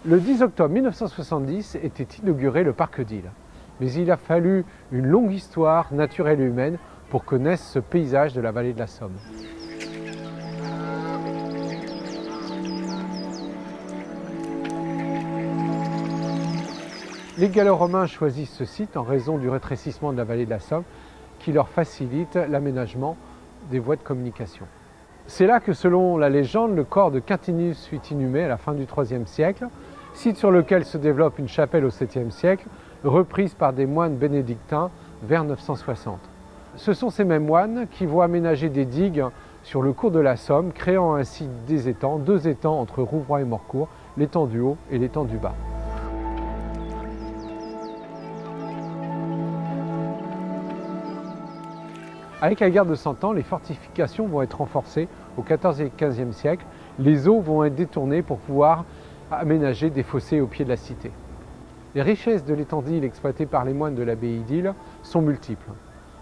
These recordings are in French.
Le 10 octobre 1970 était inauguré le parc d'Isle. Mais il a fallu une longue histoire naturelle et humaine pour que naisse ce paysage de la vallée de la Somme. Les Gallo-Romains choisissent ce site en raison du rétrécissement de la vallée de la Somme qui leur facilite l'aménagement des voies de communication. C'est là que, selon la légende, le corps de Quintinus fut inhumé à la fin du IIIe siècle, site sur lequel se développe une chapelle au 7e siècle, reprise par des moines bénédictins vers 960. Ce sont ces mêmes moines qui vont aménager des digues sur le cours de la Somme, créant ainsi des étangs, deux étangs entre Rouvroy et Morcourt, l'étang du Haut et l'étang du Bas. Avec la guerre de Cent Ans, les fortifications vont être renforcées au XIVe et XVe siècle. Les eaux vont être détournées pour pouvoir aménager des fossés au pied de la cité. Les richesses de l'étang d'Isle exploitées par les moines de l'abbaye d'Isle sont multiples.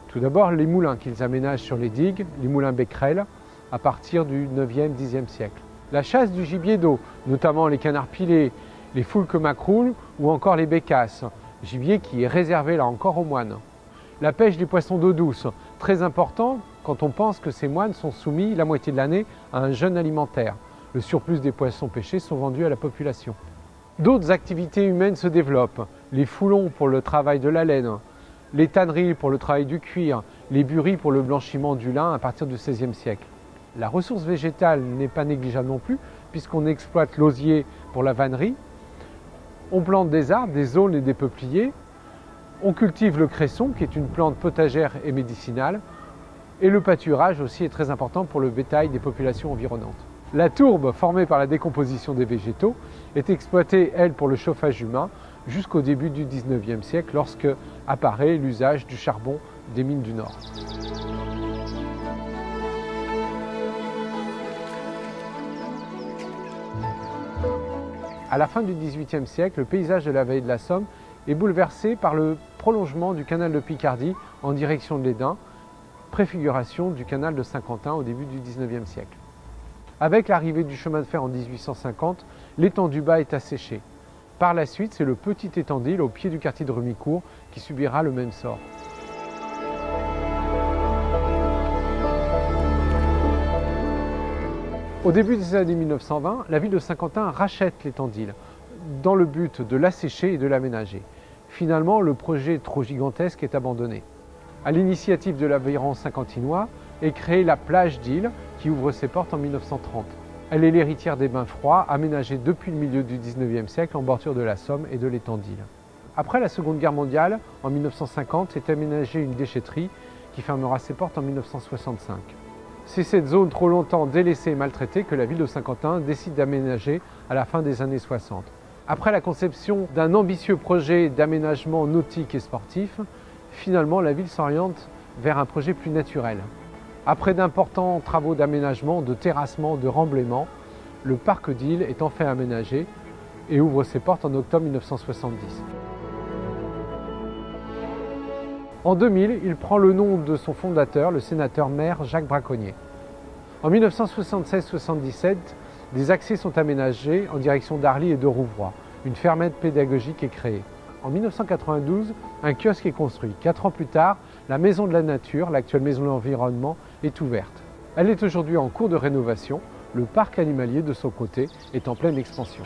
Tout d'abord, les moulins qu'ils aménagent sur les digues, les moulins Becquerel, à partir du 9e, 10e siècle. La chasse du gibier d'eau, notamment les canards pilés, les foulques macroules ou encore les bécasses, gibier qui est réservé là encore aux moines. La pêche des poissons d'eau douce, très important quand on pense que ces moines sont soumis la moitié de l'année à un jeûne alimentaire. Le surplus des poissons pêchés sont vendus à la population. D'autres activités humaines se développent. Les foulons pour le travail de la laine, les tanneries pour le travail du cuir, les bueries pour le blanchiment du lin à partir du XVIe siècle. La ressource végétale n'est pas négligeable non plus, puisqu'on exploite l'osier pour la vannerie. On plante des arbres, des aulnes et des peupliers. On cultive le cresson, qui est une plante potagère et médicinale. Et le pâturage aussi est très important pour le bétail des populations environnantes. La tourbe, formée par la décomposition des végétaux, est exploitée, elle, pour le chauffage humain, jusqu'au début du XIXe siècle, lorsque apparaît l'usage du charbon des mines du Nord. À la fin du XVIIIe siècle, le paysage de la vallée de la Somme est bouleversé par le prolongement du canal de Picardie en direction de l'Esdin, préfiguration du canal de Saint-Quentin au début du XIXe siècle. Avec l'arrivée du chemin de fer en 1850, l'étang du Bas est asséché. Par la suite, c'est le petit étang d'Isle au pied du quartier de Remicourt qui subira le même sort. Au début des années 1920, la ville de Saint-Quentin rachète l'étang d'Isle dans le but de l'assécher et de l'aménager. Finalement, le projet trop gigantesque est abandonné. À l'initiative de l'Aveyron saint-quentinois est créée la plage d'Isle qui ouvre ses portes en 1930. Elle est l'héritière des bains froids aménagés depuis le milieu du XIXe siècle en bordure de la Somme et de l'étang d'Isle. Après la Seconde Guerre mondiale, en 1950, s'est aménagée une déchetterie qui fermera ses portes en 1965. C'est cette zone trop longtemps délaissée et maltraitée que la ville de Saint-Quentin décide d'aménager à la fin des années 60. Après la conception d'un ambitieux projet d'aménagement nautique et sportif, finalement la ville s'oriente vers un projet plus naturel. Après d'importants travaux d'aménagement, de terrassement, de remblaiement, le parc d'Isle est enfin aménagé et ouvre ses portes en octobre 1970. En 2000, il prend le nom de son fondateur, le sénateur-maire Jacques Braconnier. En 1976-77, des accès sont aménagés en direction d'Arly et de Rouvroy. Une fermette pédagogique est créée. En 1992, un kiosque est construit. 4 ans plus tard, la Maison de la Nature, l'actuelle Maison de l'Environnement, est ouverte. Elle est aujourd'hui en cours de rénovation. Le parc animalier, de son côté, est en pleine expansion.